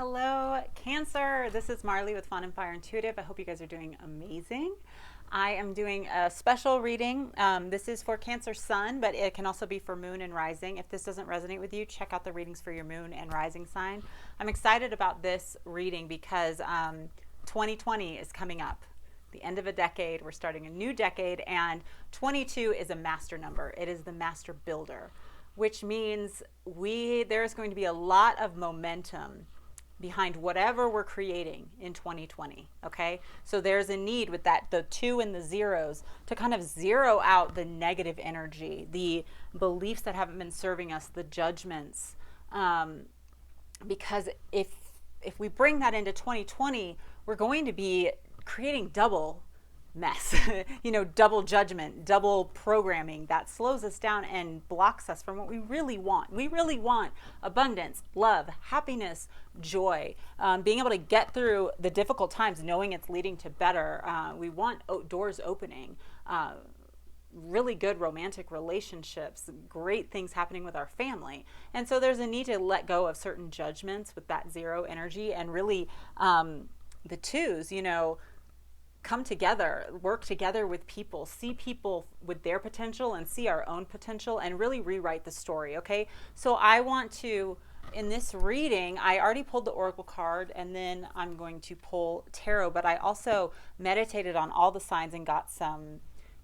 Hello, Cancer. This is Marley with Fawnandfireintuitive. I hope you guys are doing amazing. I am doing a special reading. This is for Cancer Sun, but it can also be for Moon and Rising. If this doesn't resonate with you, check out the readings for your Moon and Rising sign. I'm excited about this reading because 2020 is coming up. The end of a decade, we're starting a new decade, and 22 is a master number. It is the master builder, which means there's going to be a lot of momentum behind whatever we're creating in 2020. Okay, so there's a need with that, the 2 and the zeros, to kind of zero out the negative energy, the beliefs that haven't been serving us, the judgments, because if we bring that into 2020, we're going to be creating double mess, double judgment, double programming that slows us down and blocks us from what we really want. We really want abundance, love, happiness, joy, being able to get through the difficult times knowing it's leading to better. We want doors opening, really good romantic relationships, great things happening with our family. And so there's a need to let go of certain judgments with that zero energy, and really the twos, come together, work together with people, see people with their potential and see our own potential, and really rewrite the story. Okay, so I want to, in this reading, I already pulled the oracle card, and then I'm going to pull tarot, but I also meditated on all the signs and got some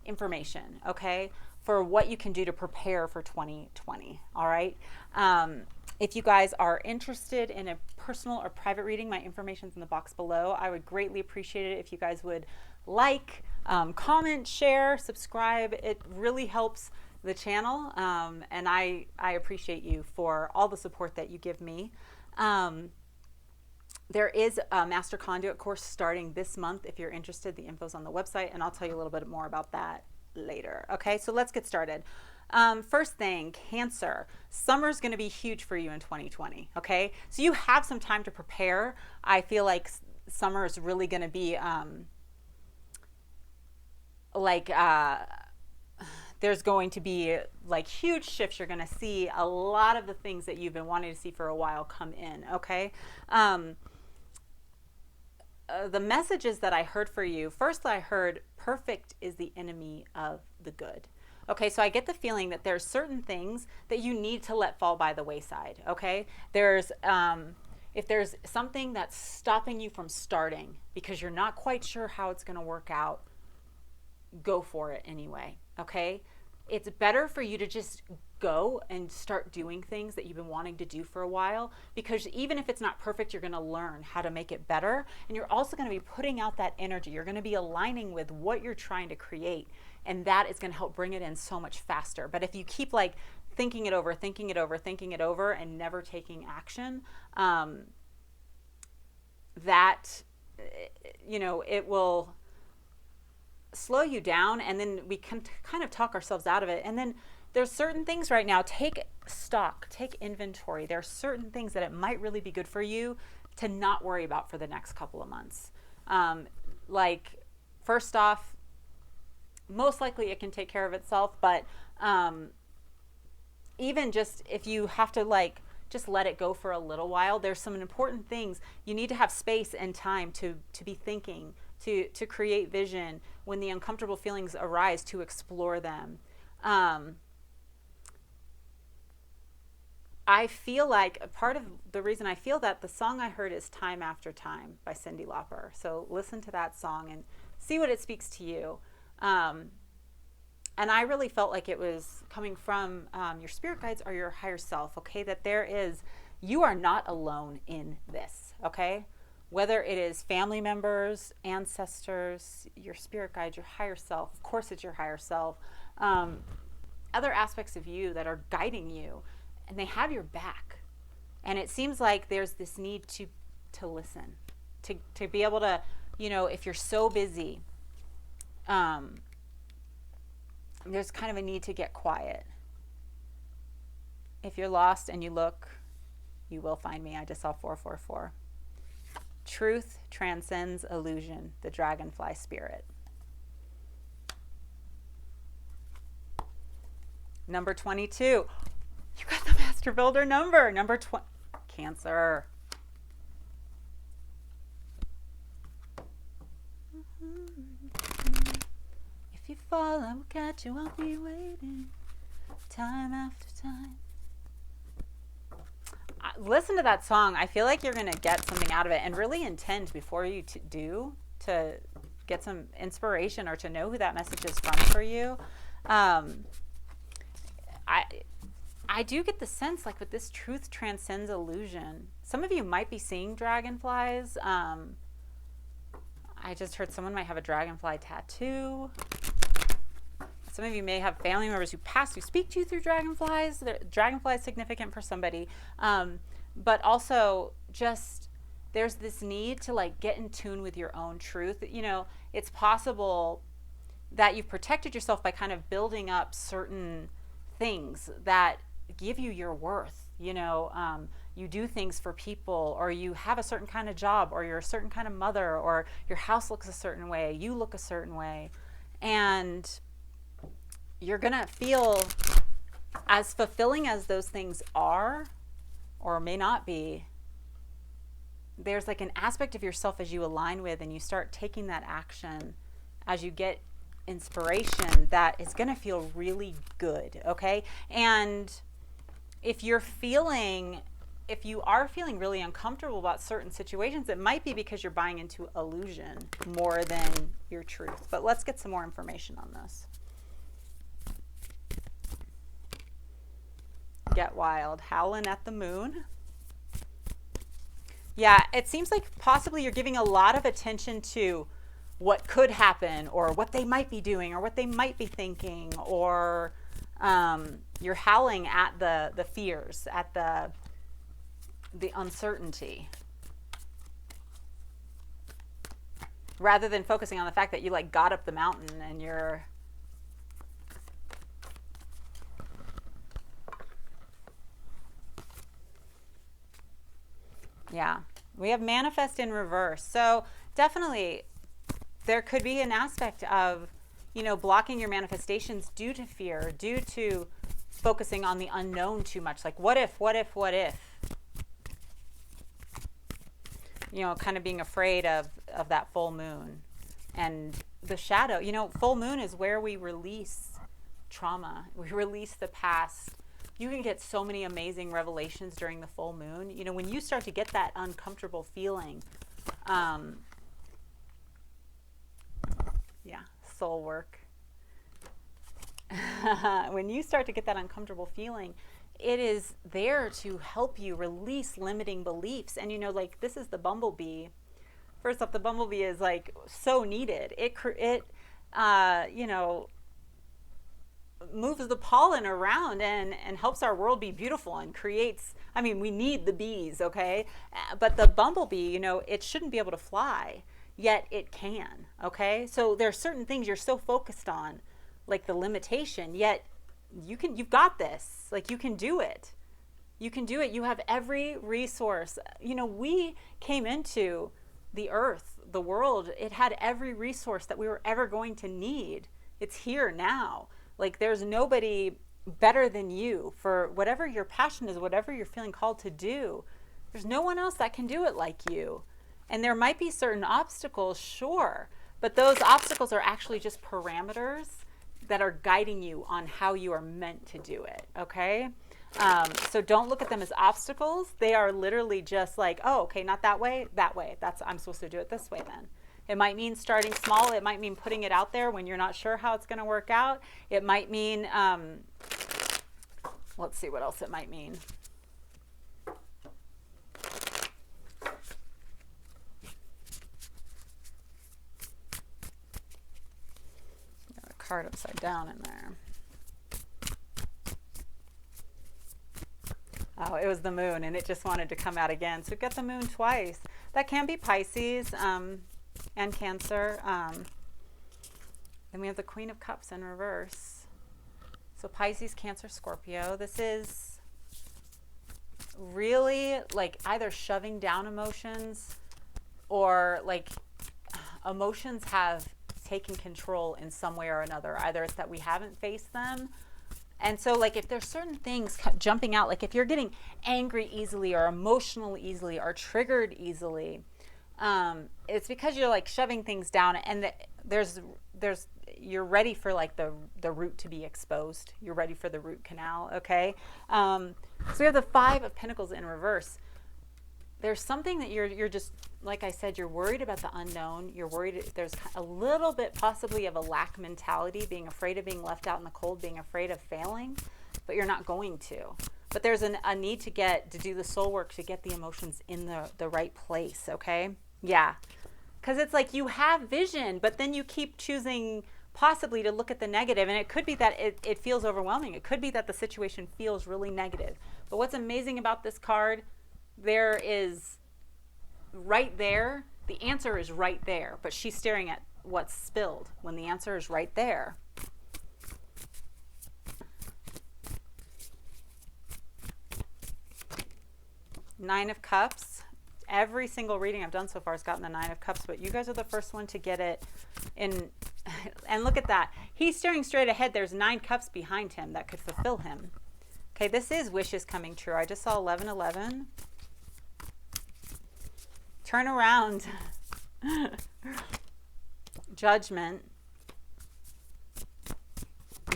information, okay, for what you can do to prepare for 2020. All right. If you guys are interested in a personal or private reading, my information's in the box below. I would greatly appreciate it if you guys would like, comment, share, subscribe. It really helps the channel, and I appreciate you for all the support that you give me. There is a Master Conduit course starting this month. If you're interested, the info's on the website, and I'll tell you a little bit more about that later. Okay, so let's get started. First thing, Cancer, summer's going to be huge for you in 2020. Okay, so you have some time to prepare. I feel like summer is really going to be there's going to be like huge shifts. You're going to see a lot of the things that you've been wanting to see for a while come in. Okay. The messages that I heard for you, first I heard perfect is the enemy of the good. Okay, so I get the feeling that there's certain things that you need to let fall by the wayside. Okay, there's if there's something that's stopping you from starting because you're not quite sure how it's going to work out, go for it anyway. Okay, it's better for you to just go and start doing things that you've been wanting to do for a while, because even if it's not perfect, you're going to learn how to make it better, and you're also going to be putting out that energy. You're going to be aligning with what you're trying to create, and that is going to help bring it in so much faster. But if you keep like thinking it over, and never taking action, that it will slow you down, and then we can kind of talk ourselves out of it. And then there's certain things right now, take stock, take inventory. There are certain things that it might really be good for you to not worry about for the next couple of months. Like, first off, most likely it can take care of itself, but even just if you have to just let it go for a little while, there's some important things. You need to have space and time to be thinking, to create vision. When the uncomfortable feelings arise, to explore them. I feel like part of the reason I feel that, the song I heard is Time After Time by Cyndi Lauper. So listen to that song and see what it speaks to you. And I really felt like it was coming from your spirit guides or your higher self, okay? That you are not alone in this, okay? Whether it is family members, ancestors, your spirit guides, your higher self, of course it's your higher self, other aspects of you that are guiding you, and they have your back. And it seems like there's this need to listen, to be able to, if you're so busy, there's kind of a need to get quiet. If you're lost and you look, you will find me. I just saw 444. Truth transcends illusion, the dragonfly spirit. Number 22. You got the master builder number. Number 20. Cancer. If you fall, I will catch you. I'll be waiting time after time. Listen to that song. I feel like you're going to get something out of it, and really intend before you to get some inspiration or to know who that message is from for you. I do get the sense, like, with this truth transcends illusion. Some of you might be seeing dragonflies. I just heard someone might have a dragonfly tattoo. Some of you may have family members who speak to you through dragonflies. Dragonfly is significant for somebody. But also just there's this need to, like, get in tune with your own truth. You know, it's possible that you've protected yourself by kind of building up certain things that give you your worth. You know, you do things for people, or you have a certain kind of job, or you're a certain kind of mother, or your house looks a certain way, you look a certain way, and you're gonna feel, as fulfilling as those things are or may not be, there's like an aspect of yourself as you align with and you start taking that action, as you get inspiration, that is going to feel really good. Okay. And if you are feeling really uncomfortable about certain situations, it might be because you're buying into illusion more than your truth. But let's get some more information on this. Get wild. Howling at the moon. Yeah, it seems like possibly you're giving a lot of attention to what could happen, or what they might be doing, or what they might be thinking, or you're howling at the fears, at the uncertainty, rather than focusing on the fact that you, like, got up the mountain and you're yeah. We have manifest in reverse. So definitely there could be an aspect of, you know, blocking your manifestations due to fear, due to focusing on the unknown too much. Like, what if? You know, kind of being afraid of that full moon and the shadow. You know, full moon is where we release trauma. We release the past. You can get so many amazing revelations during the full moon. You know, when you start to get that uncomfortable feeling, soul work. When you start to get that uncomfortable feeling, it is there to help you release limiting beliefs. And, you know, like, this is the bumblebee. First off, the bumblebee is, like, so needed. It you know, moves the pollen around and helps our world be beautiful and creates, I mean, we need the bees, okay? But the bumblebee, you know, it shouldn't be able to fly, yet it can, okay? So there are certain things you're so focused on, like the limitation, yet you've got this. Like, you can do it. You can do it. You have every resource. You know, we came into the earth, the world, it had every resource that we were ever going to need. It's here now. Like, there's nobody better than you for whatever your passion is, whatever you're feeling called to do. There's no one else that can do it like you. And there might be certain obstacles, sure, but those obstacles are actually just parameters that are guiding you on how you are meant to do it, okay? So don't look at them as obstacles. They are literally just like, oh, okay, not that way, that way. I'm supposed to do it this way then. It might mean starting small. It might mean putting it out there when you're not sure how it's going to work out. It might mean, let's see what else it might mean. Got a card upside down in there. Oh, it was the moon, and it just wanted to come out again. So we've got the moon twice. That can be Pisces. And Cancer. Then we have the Queen of Cups in reverse. So Pisces, Cancer, Scorpio. This is really like either shoving down emotions, or like emotions have taken control in some way or another. Either it's that we haven't faced them. And so, like, if there's certain things jumping out, like if you're getting angry easily or emotional easily or triggered easily, It's because you're like shoving things down, and there's you're ready for like the root to be exposed. You're ready for the root canal. Okay. So we have the Five of Pentacles in reverse. There's something that you're just, like I said, you're worried about the unknown. You're worried there's a little bit possibly of a lack mentality, being afraid of being left out in the cold, being afraid of failing, but you're not going to. But there's a need to do the soul work to get the emotions in the right place, okay? Yeah. Because it's like you have vision, but then you keep choosing possibly to look at the negative, and it could be that it feels overwhelming. It could be that the situation feels really negative. But what's amazing about this card, there is right there, the answer is right there, but she's staring at what's spilled when the answer is right there. Nine of Cups. Every single reading I've done so far has gotten the Nine of Cups, but you guys are the first one to get it in. And look at that. He's staring straight ahead. There's 9 cups behind him that could fulfill him. Okay, this is wishes coming true. I just saw 1111. Turn around. Judgment.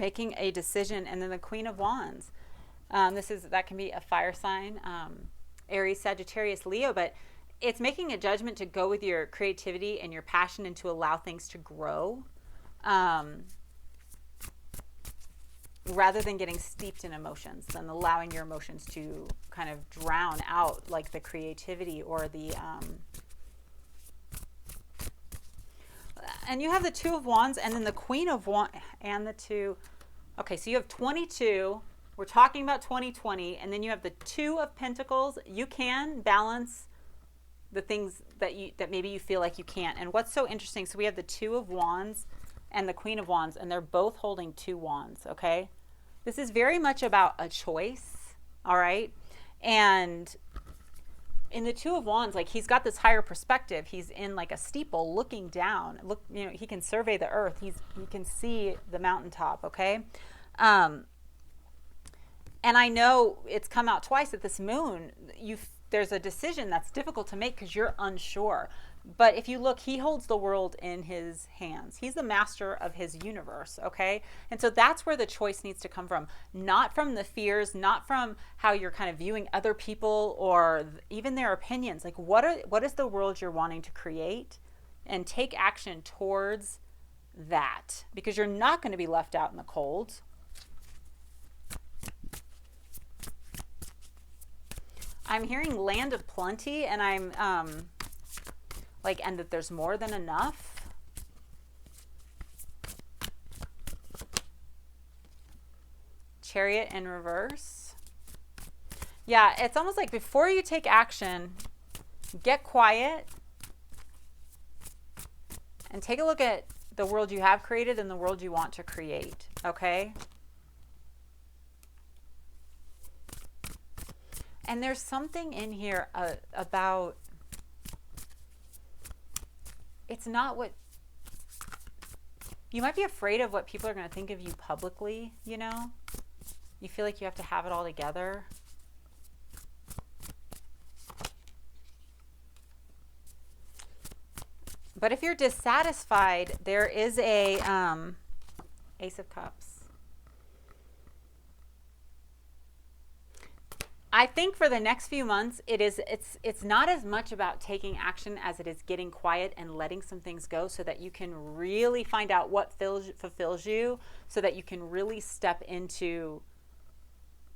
Making a decision. And then the Queen of Wands. That can be a fire sign. Aries, Sagittarius, Leo, but it's making a judgment to go with your creativity and your passion and to allow things to grow, rather than getting steeped in emotions, than allowing your emotions to kind of drown out like the creativity or the and you have the Two of Wands and then the Queen of Wands and the two. Okay, so you have 22. We're talking about 2020, and then you have the Two of Pentacles. You can balance the things that maybe you feel like you can't. And what's so interesting, so we have the Two of Wands and the Queen of Wands, and they're both holding 2 wands, okay? This is very much about a choice, all right? And in the Two of Wands, like he's got this higher perspective. He's in like a steeple looking down. Look, he can survey the earth. He can see the mountaintop, okay? And I know it's come out twice at this moon. There's a decision that's difficult to make because you're unsure. But if you look, he holds the world in his hands. He's the master of his universe, okay? And so that's where the choice needs to come from. Not from the fears, not from how you're kind of viewing other people or even their opinions. Like what is the world you're wanting to create? And take action towards that, because you're not going to be left out in the cold. I'm hearing land of plenty, and I'm and that there's more than enough. Chariot in reverse. Yeah, it's almost like before you take action, get quiet and take a look at the world you have created and the world you want to create, okay? And there's something in here about, it's not what, you might be afraid of what people are going to think of you publicly, you know? You feel like you have to have it all together. But if you're dissatisfied, there is a Ace of Cups. I think for the next few months, it's not as much about taking action as it is getting quiet and letting some things go so that you can really find out what fulfills you, so that you can really step into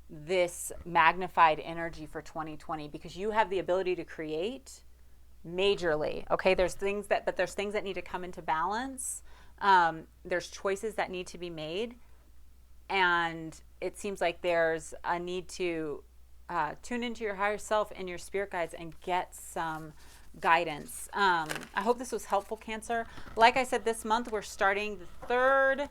this magnified energy for 2020, because you have the ability to create majorly. Okay, there's things that need to come into balance. There's choices that need to be made, and it seems like there's a need to tune into your higher self and your spirit guides and get some guidance. I hope this was helpful, Cancer. Like I said, this month we're starting the 3rd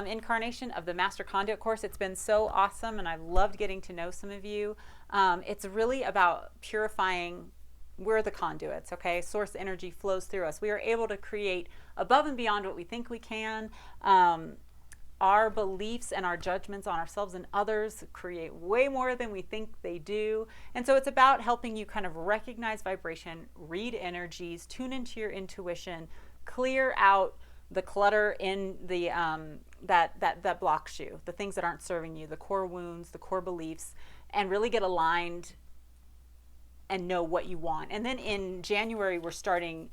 incarnation of the Master Conduit course. It's been so awesome, and I've loved getting to know some of you. It's really about purifying. We're the conduits, okay? Source energy flows through us. We are able to create above and beyond what we think we can. our beliefs and our judgments on ourselves and others create way more than we think they do. And so it's about helping you kind of recognize vibration, read energies, tune into your intuition, clear out the clutter in the that blocks you, the things that aren't serving you, the core wounds, the core beliefs, and really get aligned and know what you want. And then in January, we're starting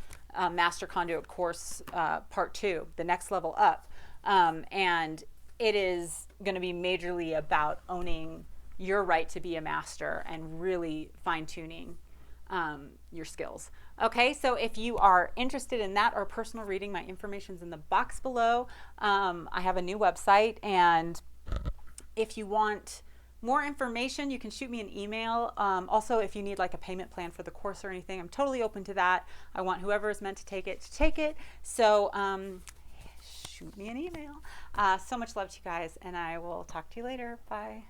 Master Conduit course part 2, the next level up. And it is going to be majorly about owning your right to be a master and really fine-tuning your skills. Okay, so if you are interested in that or personal reading, my information's in the box below. I have a new website, and if you want more information, you can shoot me an email. Also, if you need like a payment plan for the course or anything, I'm totally open to that. I want whoever is meant to take it to take it. So shoot me an email. So much love to you guys, and I will talk to you later. Bye.